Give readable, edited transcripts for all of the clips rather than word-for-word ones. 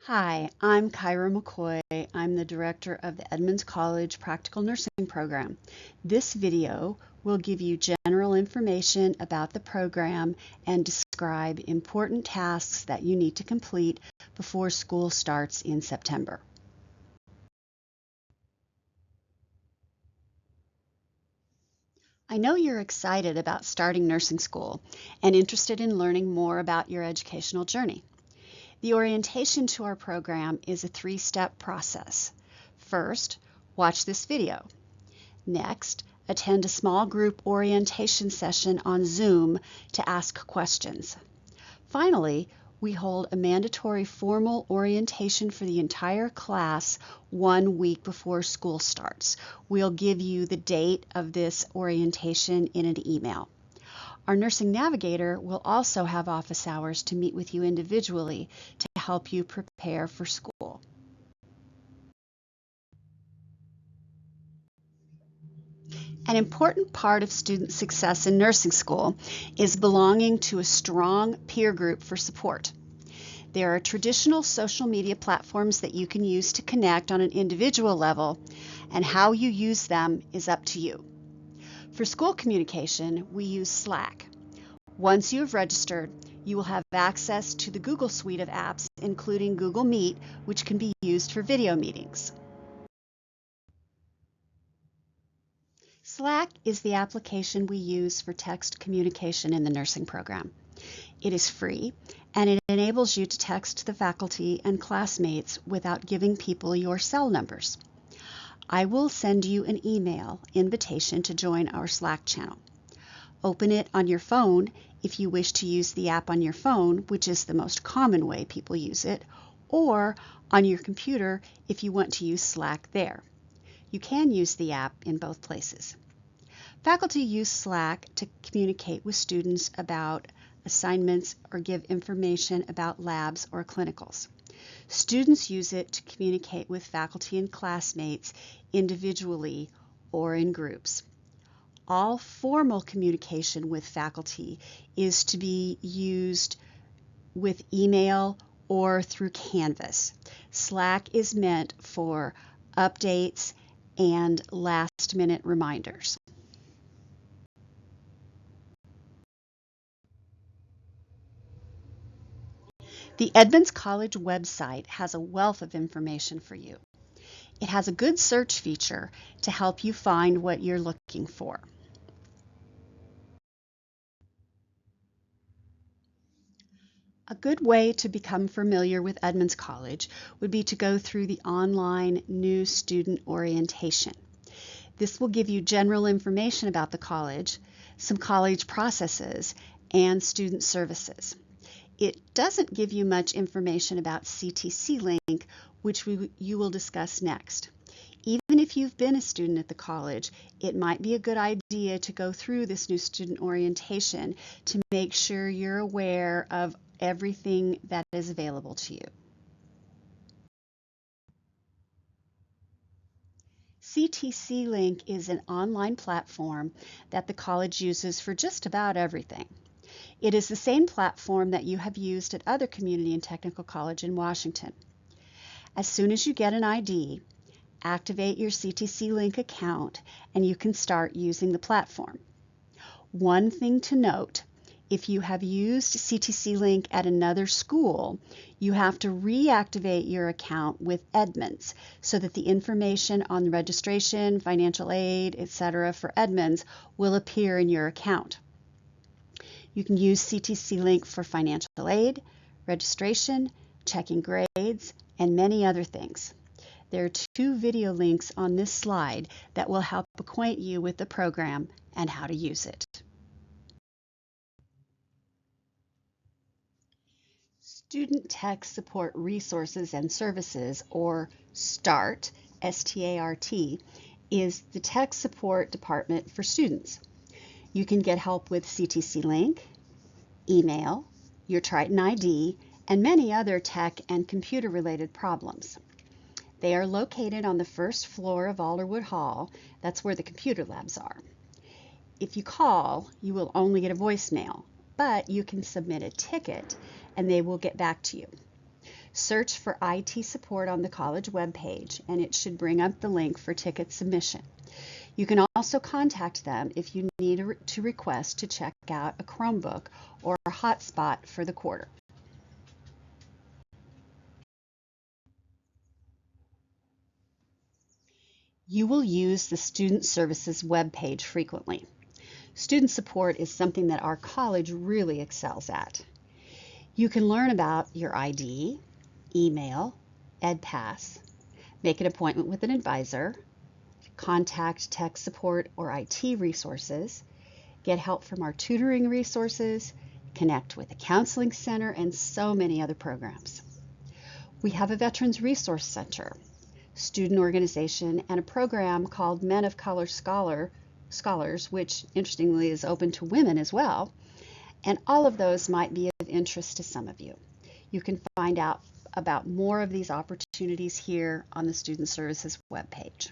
Hi, I'm Kyra McCoy. I'm the director of the Edmonds College Practical Nursing program. This video will give you general information about the program and describe important tasks that you need to complete before school starts in September. I know you're excited about starting nursing school and interested in learning more about your educational journey. The orientation to our program is a three-step process. First, watch this video. Next, attend a small group orientation session on Zoom to ask questions. Finally, we hold a mandatory formal orientation for the entire class 1 week before school starts. We'll give you the date of this orientation in an email. Our nursing navigator will also have office hours to meet with you individually to help you prepare for school. An important part of student success in nursing school is belonging to a strong peer group for support. There are traditional social media platforms that you can use to connect on an individual level, and how you use them is up to you. For school communication, we use Slack. Once you have registered, you will have access to the Google suite of apps, including Google Meet, which can be used for video meetings. Slack is the application we use for text communication in the nursing program. It is free, and it enables you to text the faculty and classmates without giving people your cell numbers. I will send you an email invitation to join our Slack channel. Open it on your phone if you wish to use the app on your phone, which is the most common way people use it, or on your computer if you want to use Slack there. You can use the app in both places. Faculty use Slack to communicate with students about assignments or give information about labs or clinicals. Students use it to communicate with faculty and classmates individually or in groups. All formal communication with faculty is to be used with email or through Canvas. Slack is meant for updates and last-minute reminders. The Edmonds College website has a wealth of information for you. It has a good search feature to help you find what you're looking for. A good way to become familiar with Edmonds College would be to go through the online new student orientation. This will give you general information about the college, some college processes, and student services. It doesn't give you much information about CTC Link, which you will discuss next. Even if you've been a student at the college, it might be a good idea to go through this new student orientation to make sure you're aware of everything that is available to you. CTC Link is an online platform that the college uses for just about everything. It is the same platform that you have used at other community and technical college in Washington. As soon as you get an ID, activate your CTC Link account and you can start using the platform. One thing to note, if you have used CTC Link at another school, you have to reactivate your account with Edmonds so that the information on the registration, financial aid, etc. for Edmonds will appear in your account. You can use CTC Link for financial aid, registration, checking grades, and many other things. There are 2 video links on this slide that will help acquaint you with the program and how to use it. Student Tech Support Resources and Services, or START, S-T-A-R-T, is the tech support department for students. You can get help with CTC Link, email, your Triton ID, and many other tech and computer-related problems. They are located on the first floor of Alderwood Hall. That's where the computer labs are. If you call, you will only get a voicemail, but you can submit a ticket and they will get back to you. Search for IT support on the college webpage, and it should bring up the link for ticket submission. You can also contact them if you need to request to check out a Chromebook or a hotspot for the quarter. You will use the Student Services webpage frequently. Student support is something that our college really excels at. You can learn about your ID, email, EdPass, make an appointment with an advisor, contact tech support or IT resources, get help from our tutoring resources, connect with the counseling center, and so many other programs. We have a Veterans Resource Center, student organization, and a program called Men of Color Scholars, which interestingly is open to women as well. And all of those might be of interest to some of you. You can find out about more of these opportunities here on the Student Services webpage.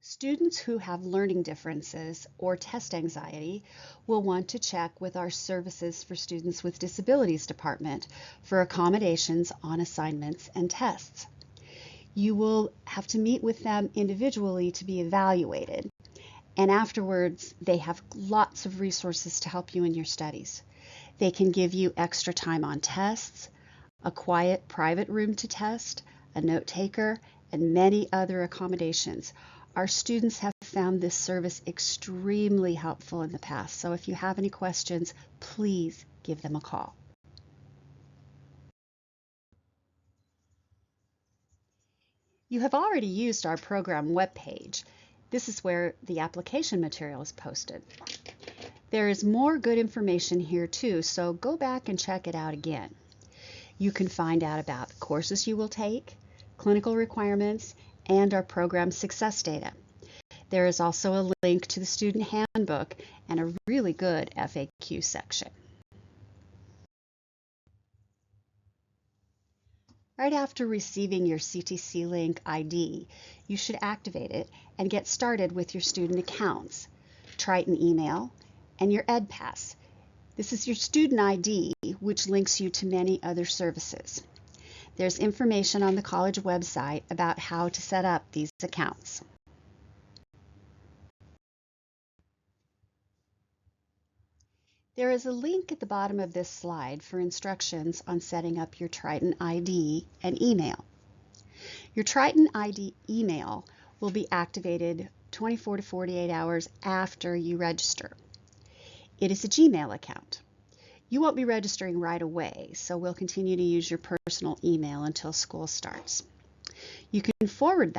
Students who have learning differences or test anxiety will want to check with our Services for Students with Disabilities department for accommodations on assignments and tests. You will have to meet with them individually to be evaluated, and afterwards they have lots of resources to help you in your studies. They can give you extra time on tests, a quiet private room to test, a note taker, and many other accommodations. Our students have found this service extremely helpful in the past, so if you have any questions, please give them a call. You have already used our program webpage. This is where the application material is posted. There is more good information here too, so go back and check it out again. You can find out about the courses you will take, clinical requirements, and our program success data. There is also a link to the student handbook and a really good FAQ section. Right after receiving your CTC Link ID, you should activate it and get started with your student accounts, Triton email, and your EdPass. This is your student ID, which links you to many other services. There's information on the college website about how to set up these accounts. There is a link at the bottom of this slide for instructions on setting up your Triton ID and email. Your Triton ID email will be activated 24 to 48 hours after you register. It is a Gmail account. You won't be registering right away, so we'll continue to use your personal email until school starts. You can forward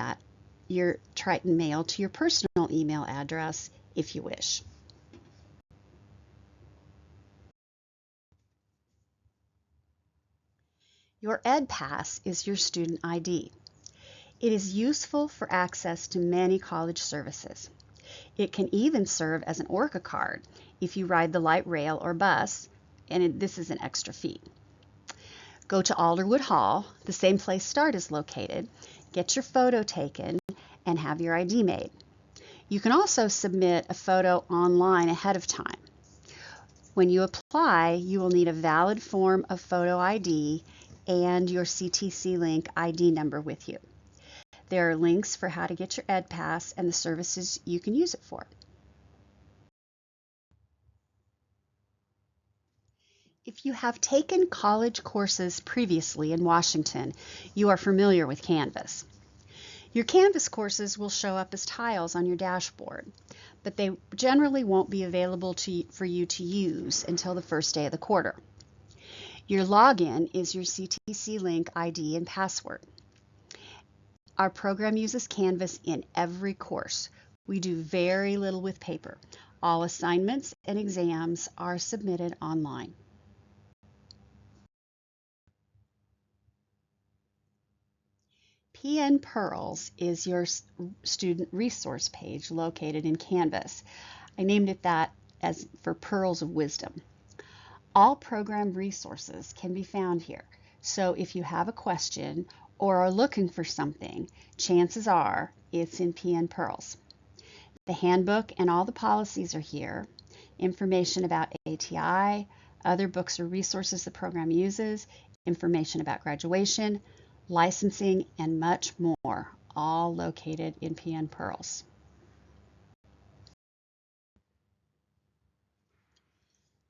your Triton mail to your personal email address if you wish. Your EdPass is your student ID. It is useful for access to many college services. It can even serve as an Orca card if you ride the light rail or bus, and this is an extra fee. Go to Alderwood Hall, the same place START is located, get your photo taken, and have your ID made. You can also submit a photo online ahead of time. When you apply, you will need a valid form of photo ID and your CTC Link ID number with you. There are links for how to get your EdPass and the services you can use it for. If you have taken college courses previously in Washington, you are familiar with Canvas. Your Canvas courses will show up as tiles on your dashboard, but they generally won't be available for you to use until the first day of the quarter. Your login is your CTC Link ID and password. Our program uses Canvas in every course. We do very little with paper. All assignments and exams are submitted online. PN Pearls is your student resource page located in Canvas. I named it that as for Pearls of Wisdom. All program resources can be found here, so if you have a question or are looking for something, chances are it's in PN Pearls. The handbook and all the policies are here, information about ATI, other books or resources the program uses, information about graduation, licensing, and much more, all located in PN Pearls.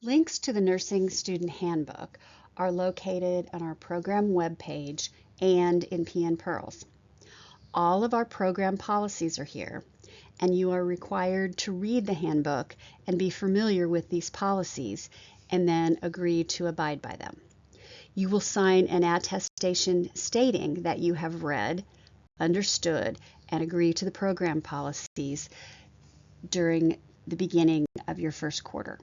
Links to the Nursing Student Handbook are located on our program webpage and in PN Pearls. All of our program policies are here, and you are required to read the handbook and be familiar with these policies and then agree to abide by them. You will sign an attestation stating that you have read, understood, and agree to the program policies during the beginning of your first quarter.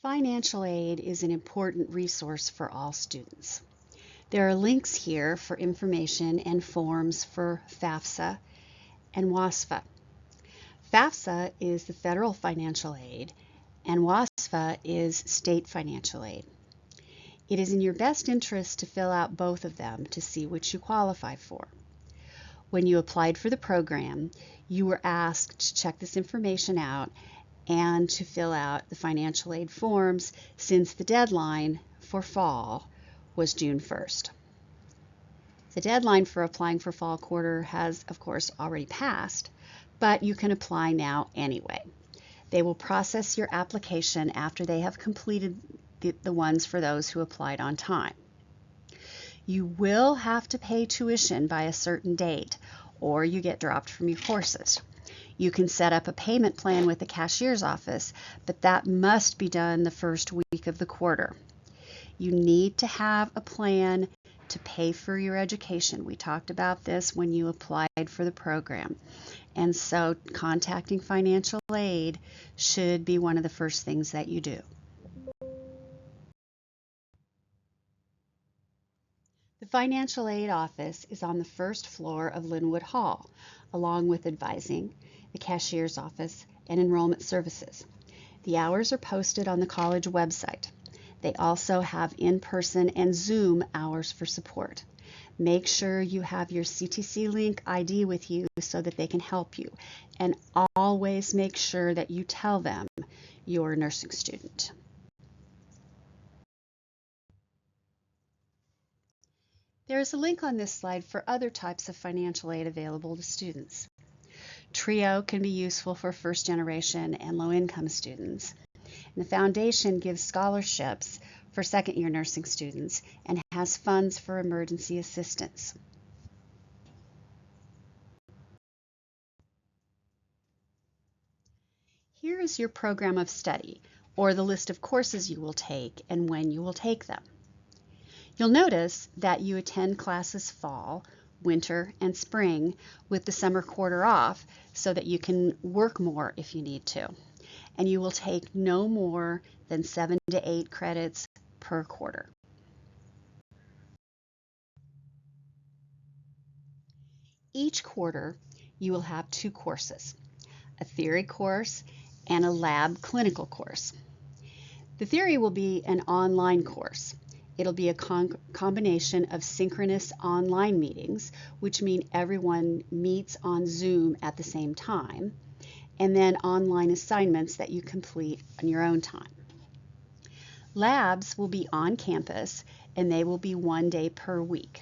Financial aid is an important resource for all students. There are links here for information and forms for FAFSA and WASFA. FAFSA is the federal financial aid, and WASFA is state financial aid. It is in your best interest to fill out both of them to see which you qualify for. When you applied for the program, you were asked to check this information out and to fill out the financial aid forms, since the deadline for fall was June 1st. The deadline for applying for fall quarter has, of course, already passed, but you can apply now anyway. They will process your application after they have completed the ones for those who applied on time. You will have to pay tuition by a certain date, or you get dropped from your courses. You can set up a payment plan with the cashier's office, but that must be done the first week of the quarter. You need to have a plan to pay for your education. We talked about this when you applied for the program. And so contacting financial aid should be one of the first things that you do. The financial aid office is on the first floor of Linwood Hall, along with advising, the cashier's office, and enrollment services. The hours are posted on the college website. They also have in-person and Zoom hours for support. Make sure you have your CTC Link ID with you so that they can help you, and always make sure that you tell them you're a nursing student. There is a link on this slide for other types of financial aid available to students. TRIO can be useful for first generation and low income students. And the foundation gives scholarships for second year nursing students and has funds for emergency assistance. Here is your program of study, or the list of courses you will take and when you will take them. You'll notice that you attend classes fall, winter, and spring with the summer quarter off so that you can work more if you need to. And you will take no more than 7 to 8 credits per quarter. Each quarter, you will have 2 courses, a theory course and a lab clinical course. The theory will be an online course. It'll be a combination of synchronous online meetings, which mean everyone meets on Zoom at the same time, and then online assignments that you complete on your own time. Labs will be on campus, and they will be 1 day per week.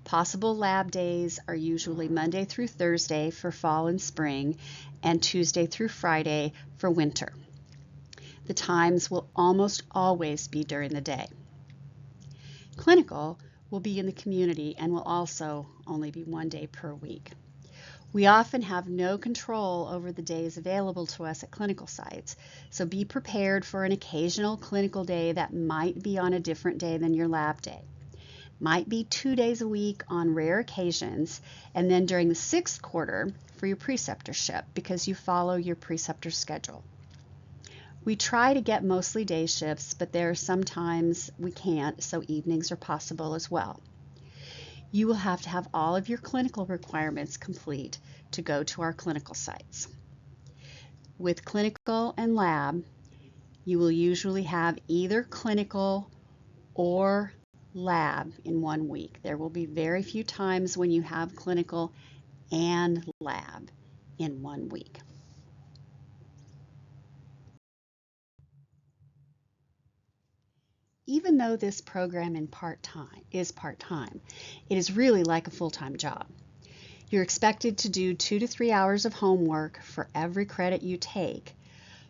Possible lab days are usually Monday through Thursday for fall and spring, and Tuesday through Friday for winter. The times will almost always be during the day. Clinical will be in the community and will also only be 1 day per week. We often have no control over the days available to us at clinical sites, so be prepared for an occasional clinical day that might be on a different day than your lab day. Might be 2 days a week on rare occasions, and then during the 6th quarter for your preceptorship because you follow your preceptor schedule. We try to get mostly day shifts, but there are sometimes we can't, so evenings are possible as well. You will have to have all of your clinical requirements complete to go to our clinical sites. With clinical and lab, you will usually have either clinical or lab in 1 week. There will be very few times when you have clinical and lab in 1 week. Even though this program is part-time, it is really like a full-time job. You're expected to do 2 to 3 hours of homework for every credit you take.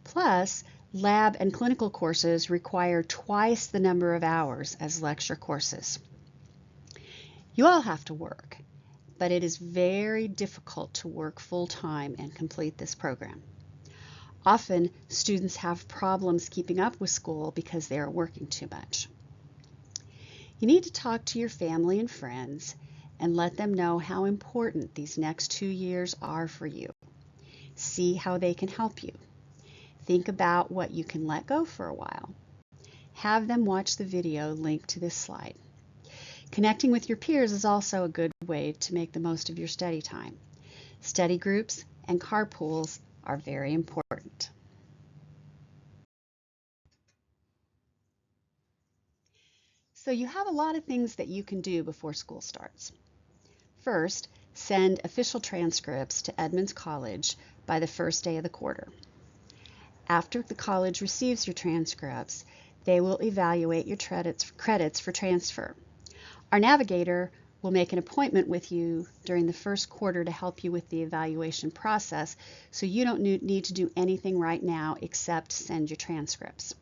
Plus, lab and clinical courses require twice the number of hours as lecture courses. You all have to work, but it is very difficult to work full-time and complete this program. Often, students have problems keeping up with school because they are working too much. You need to talk to your family and friends and let them know how important these next 2 years are for you. See how they can help you. Think about what you can let go for a while. Have them watch the video linked to this slide. Connecting with your peers is also a good way to make the most of your study time. Study groups and carpools are very important. So you have a lot of things that you can do before school starts. First, send official transcripts to Edmonds College by the first day of the quarter. After the college receives your transcripts, they will evaluate your credits for transfer. Our navigator will make an appointment with you during the first quarter to help you with the evaluation process, so you don't need to do anything right now except send your transcripts.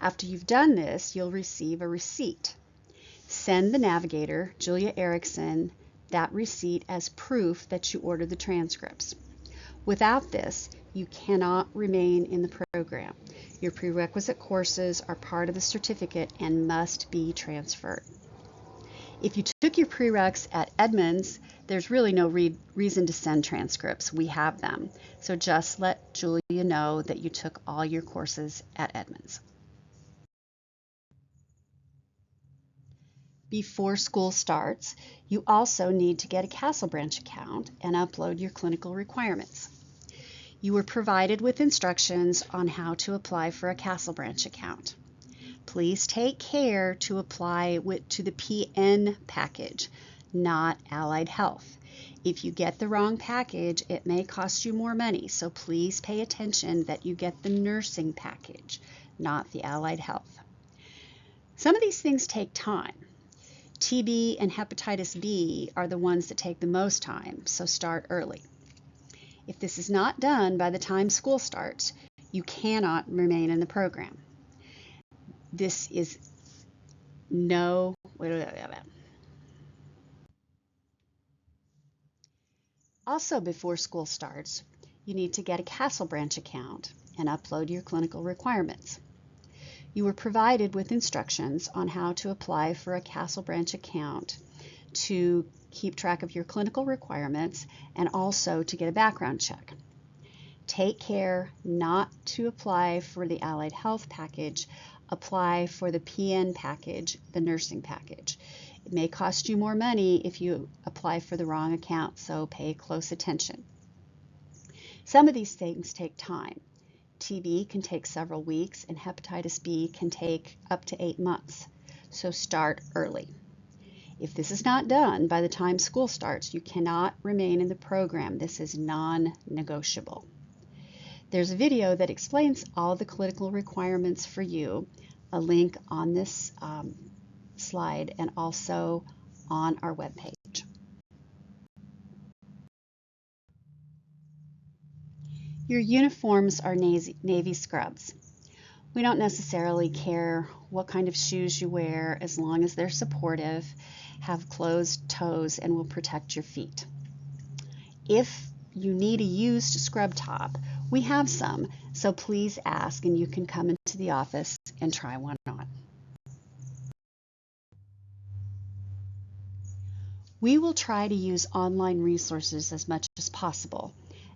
After you've done this, you'll receive a receipt. Send the navigator, Julia Erickson, that receipt as proof that you ordered the transcripts. Without this, you cannot remain in the program. Your prerequisite courses are part of the certificate and must be transferred. If you took your prereqs at Edmonds, there's really no reason to send transcripts. We have them. So just let Julia know that you took all your courses at Edmonds. Before school starts, you also need to get a Castle Branch account and upload your clinical requirements. You were provided with instructions on how to apply for a Castle Branch account. Please take care to apply to the PN package, not Allied Health. If you get the wrong package, it may cost you more money, so please pay attention that you get the nursing package, not the Allied Health. Some of these things take time. TB and hepatitis B are the ones that take the most time, so start early. If this is not done by the time school starts, you cannot remain in the program. This is Also, before school starts, you need to get a Castle Branch account and upload your clinical requirements. You were provided with instructions on how to apply for a Castle Branch account to keep track of your clinical requirements and also to get a background check. Take care not to apply for the Allied Health package. Apply for the PN package, the nursing package. It may cost you more money if you apply for the wrong account, so pay close attention. Some of these things take time. TB can take several weeks and hepatitis B can take up to 8 months, so start early. If this is not done by the time school starts, you cannot remain in the program. This is non-negotiable. There's a video that explains all the clinical requirements for you, a link on this slide and also on our webpage. Your uniforms are navy scrubs. We don't necessarily care what kind of shoes you wear as long as they're supportive, have closed toes, and will protect your feet. If you need a used scrub top, we have some, so please ask and you can come into the office and try one on. We will try to use online resources as much as possible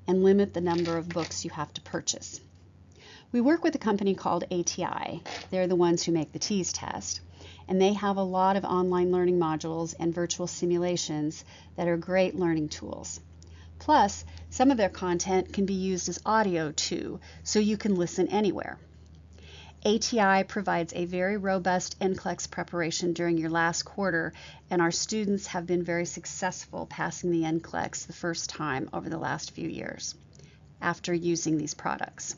and limit the number of books you have to purchase. We work with a company called ATI. They're the ones who make the TEAS test, and they have a lot of online learning modules and virtual simulations that are great learning tools. Plus, some of their content can be used as audio too, so you can listen anywhere. ATI provides a very robust NCLEX preparation during your last quarter, and our students have been very successful passing the NCLEX the first time over the last few years after using these products.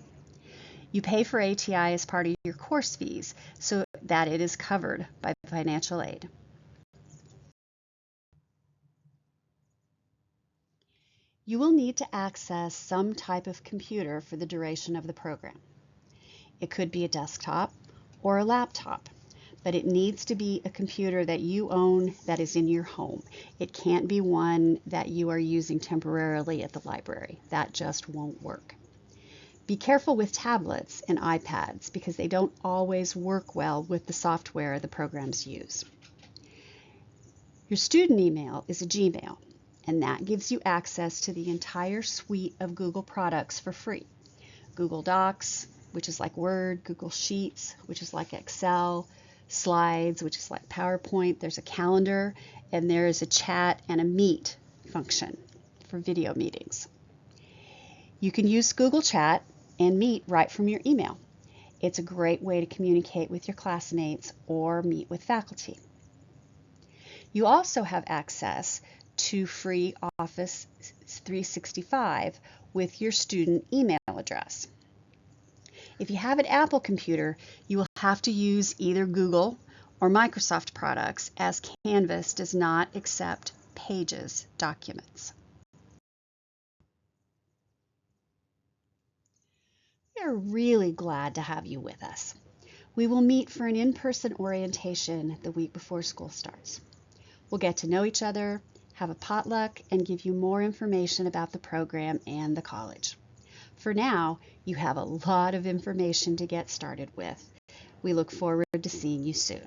You pay for ATI as part of your course fees, so that it is covered by financial aid. You will need to access some type of computer for the duration of the program. It could be a desktop or a laptop, but it needs to be a computer that you own that is in your home. It can't be one that you are using temporarily at the library. That just won't work. Be careful with tablets and iPads because they don't always work well with the software the programs use. Your student email is a Gmail, and that gives you access to the entire suite of Google products for free. Google Docs, which is like Word, Google Sheets, which is like Excel, Slides, which is like PowerPoint. There's a calendar, and there is a chat and a meet function for video meetings. You can use Google Chat and Meet right from your email. It's a great way to communicate with your classmates or meet with faculty. You also have access to free Office 365 with your student email address. If you have an Apple computer, you will have to use either Google or Microsoft products, as Canvas does not accept Pages documents. We are really glad to have you with us. We will meet for an in-person orientation the week before school starts. We'll get to know each other, have a potluck, and give you more information about the program and the college. For now, you have a lot of information to get started with. We look forward to seeing you soon.